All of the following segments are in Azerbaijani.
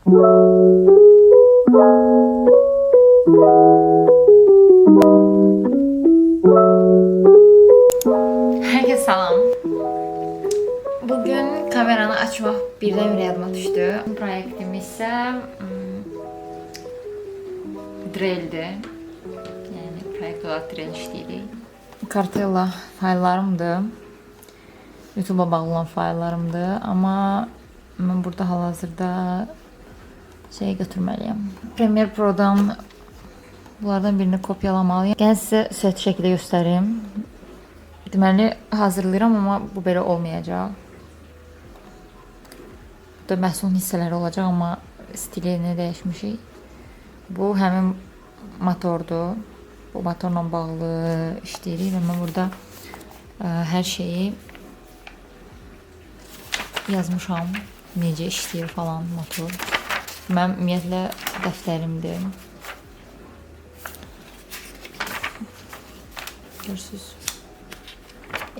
Herkese salam. Bugün kameranı açmaq birdən-birə yadıma düşdü. Proyektim isə dreldir. Yəni proyekt olaraq drel işləyirik. Kartella fayllarımdır. YouTube'a bağlı olan fayllarımdır. Amma mən burada hal-hazırda şey götürməliyəm. Premiere Pro'dan bunlardan birini kopyalamalıyım. Gəlin sizə set şəkildə göstərim. Deməli hazırlayıram, amma bu belə olmayacaq. Burada məhsulun hissələri olacaq, amma stilini dəyişmişik. Bu həmin motordur. Bu motorla bağlı işləyirik və mən burada hər şeyi yazmışam. Necə işləyir falan motor. Mən ümumiyyətlə dəftərimdir. Görürsünüz.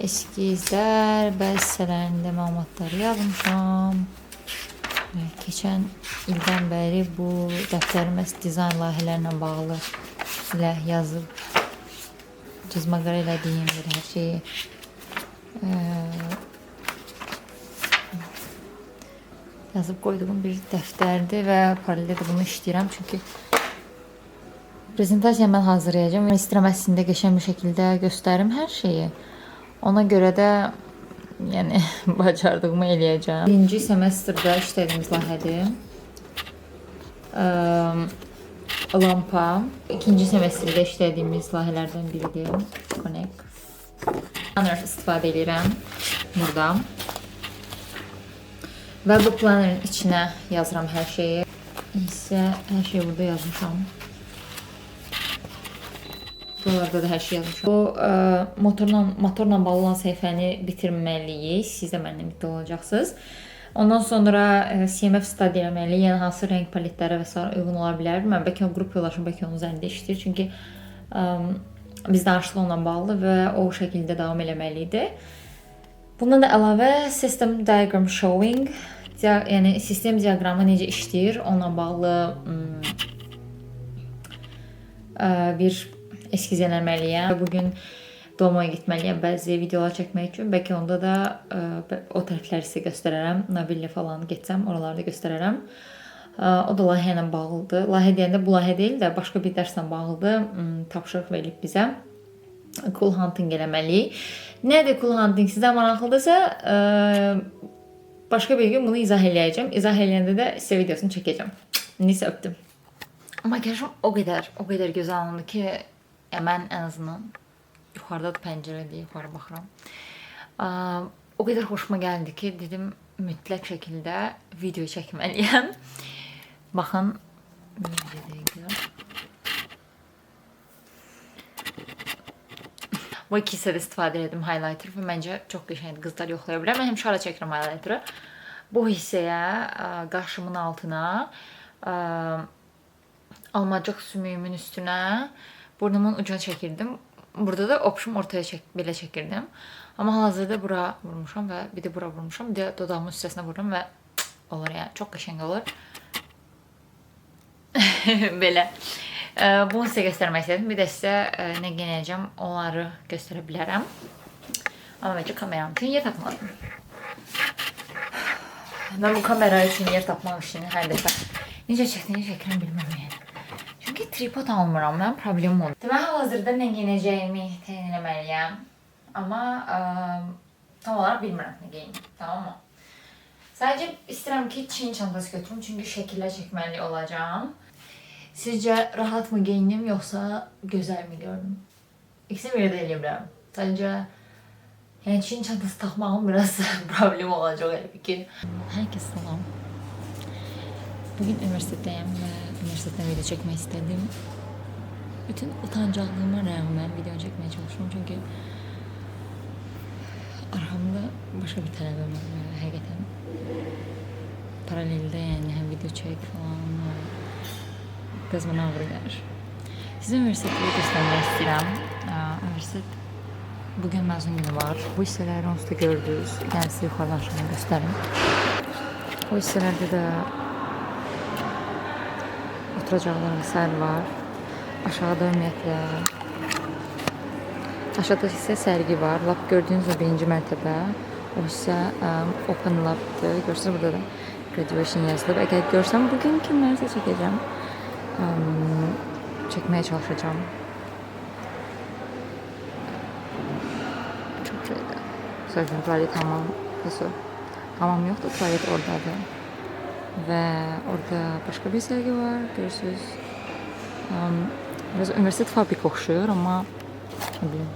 Eskizlər, bəzi hissələrində məlumatları yazmışam. Keçən ildən bəri bu dəftəri məhz dizayn layihələrlə bağlı ilə yazıb cızmaqara elədiyim bir hər şeyi yazıb qoyduğum bir dəftərdir və paraleldə də bunu işləyirəm. Çünki prezentasiyamı mən hazırlayacağım. İstəyirəm əslində qəşəng bir şəkildə göstərim hər şeyi. Ona görə də yəni bacardığımı eləyəcəm. Birinci semestrdə işlədiyimiz layihədir. Lampa. İkinci semestrdə işlədiyimiz layihələrdən biridir. Connect. Planner istifadə edirəm burada. Və bu plannerin içinə yazıram hər şeyi. İsə hər şeyi burada yazmışam. Buralarda da hər şey yazmışam. Bu motorla bağlı olan səhifəni bitirməliyik. Siz də mənimlə birlikdə olacaqsınız. Ondan sonra CMF study eləməliyik. Yəni hansı rəng paletləri və s. uyğun ola bilər. Mən bəlkə o qrup yoldaşım bəlkə onun üzərində işləyir. Çünki biz danışıqla onunla bağlı və o şəkildə davam eləməliydi. Bundan da əlavə system diagram showing, yəni sistem diaqramı necə işləyir, onunla bağlı bir eskiz eləməliyəm. Bugün Domaya getməliyəm bəzi videolar çəkmək üçün. Bəlkə onda da o tərəfləri sizə göstərərəm. Navillə falan getsəm, oraları da göstərərəm. O da layihə ilə bağlıdır. Layihə deyəndə bu layihə deyil də başqa bir dərslə bağlıdır. Tapşırıq verilib bizə. Cool hunting eləməliyik. Nədir cool hunting? Sizə maraqlıdırsa, başqa bir gün bunu izah eləyəcəm. İzah eləyəndə də sizə videosunu çəkəcəm. Neysə, öpdüm. Makyajım o qədər gözəl alındı ki, mən ən azından yuxarıda da pəncərədə yuxarı baxıram. O qədər xoşuma gəldi ki, dedim mütləq şəkildə video çəkməliyəm. Baxın, bu iki hissədə istifadə edim highlighter və məncə çox qəşəngdir. Qızlar yoxlaya bilər. Mən həmişə ara çəkirəm highlighter'ı. Bu hissəyə, qaşımın altına, almacıq sümüyümün üstünə, burnumun ucuna çəkirdim. Burada da opşum ortaya belə çəkirdim. Amma hal-hazırda bura vurmuşam və bir də bura vurmuşam. Bir də dodağımın üstəsinə vururum və olur yəni. Çox qəşəng olur. Belə. Bunu sizə göstərmək istədim. Bir də sizə nə giyinəcəm, onları göstərə bilərəm. Amma bəlkə kameram üçün yer tapmadım. Mən bu kamera üçün yer tapmaq üçün hər dəfə necə çəkirəm bilməm yəni. Çünki tripod almıram, mən problemim olur. Mən hal-hazırda nə giyinəcəyimi təyin eləməliyəm. Amma tam olaraq bilmirəm nə geyinim, tamam mı? Sadəcə istəyirəm ki, Çin çantası götürüm, çünki şəkillər çəkməli olacağam. Sizcə rahat mı geyinim, yoxsa gözəl mi gördüm? İkisini bir də eləyə bilərəm. Sadəcə yəni Çin çantası taxmağım biraz problem olacaq elə ki. Hər kəs salam. Bugün üniversitedəyəm və üniversiteden video çəkmək istədim. Bütün utancaqlığıma rəğmən video çəkməyə çalışıram. Çünki arxamda başqa bir tələbəm var və həqiqətən paraleldə yəni həm video çək falan biraz mənə ağır gəlir. Sizə üniversiteti göstərmək istəyirəm. Üniversitet bugün məzun günü var. Bu hissələri onsuz da gördünüz. Yəni sizə yuxarıdan aşağıdan göstərim. O hissələrdə də oturacaqlar vesaire var. Aşağıda ümumiyyətlə aşağıda isə sərgi var. Lap gördüyünüz o birinci mərtəbə. O isə Open Lab'dır. Görürsünüz burada da graduation yazılıb. Əgər görsəm bugün kimlərsə çəkəcəm. Çəkməyə çalışacağım. Çok şeydi. Sözüm tuvalet hamam. Nasıl? Hamam yoktu. Tuvalet oradadır. Ve orada başka bir sergi var. Görürsünüz. Biraz üniversitet fabrik oxşuyur ama ne bileyim.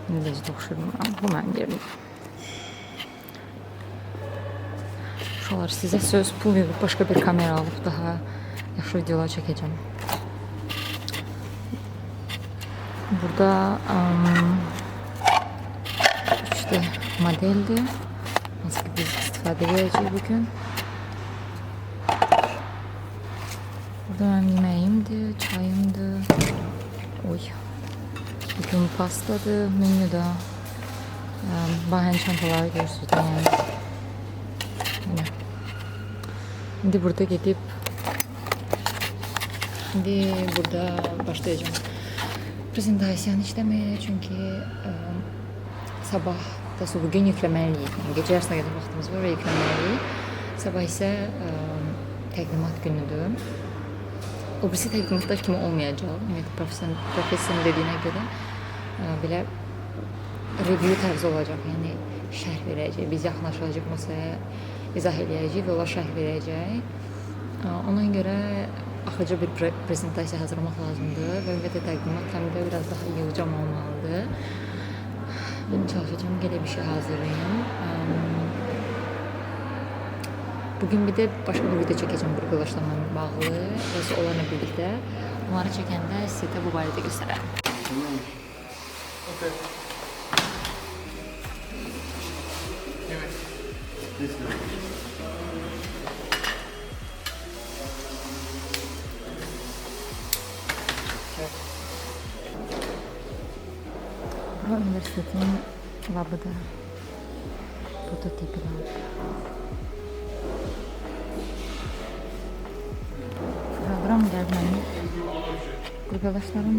İngilizce oxşuyur. Bu mənim yerim. Uşaqlar sizə söz pul verib başka bir kamera alıp daha yaxşı videolar çəkəcəm. Burada işte modeldi. Nasıl ki biz istifadə edəcəyik bugün. Burada benim yemeğimdi, çayımdı. Oy. Bugün pastadı, menüde. Bahen çantalar görürsünüz yani. Şimdi burada gidip burada başlayacağım prezentasyon işlemeye çünkü sabah da bugün yüklemeliyim. Yani gece yarısına kadar vaxtımız var ve yüklemeliyik. Sabah ise təqdimat günüdür. O birisi təqdimatlar kimi olmayacaq. Evet, profesyonel dediğine göre belə review tarzı olacaq. Yani şərh verəcək. Biz yaxınlaşacaq masaya izah edəcək və ona şərh verəcək. Ona görə axıcı bir prezentasiya hazırlamaq lazımdır və ümumiyyətlə təqdimat həm də biraz daha yığcam olmalıdır. Ben çalışacağım, belə bir şey hazırlayayım. Bugün bir de başka bir video çəkəcəm burqolaşlarla bağlı və onlarla birlikdə. Onları çəkəndə sizə də bu barədə göstərərəm. Okay. Bura üniversitetin labıdır. Prototipi lab. Program gəlməli. Qurqalaşlarım.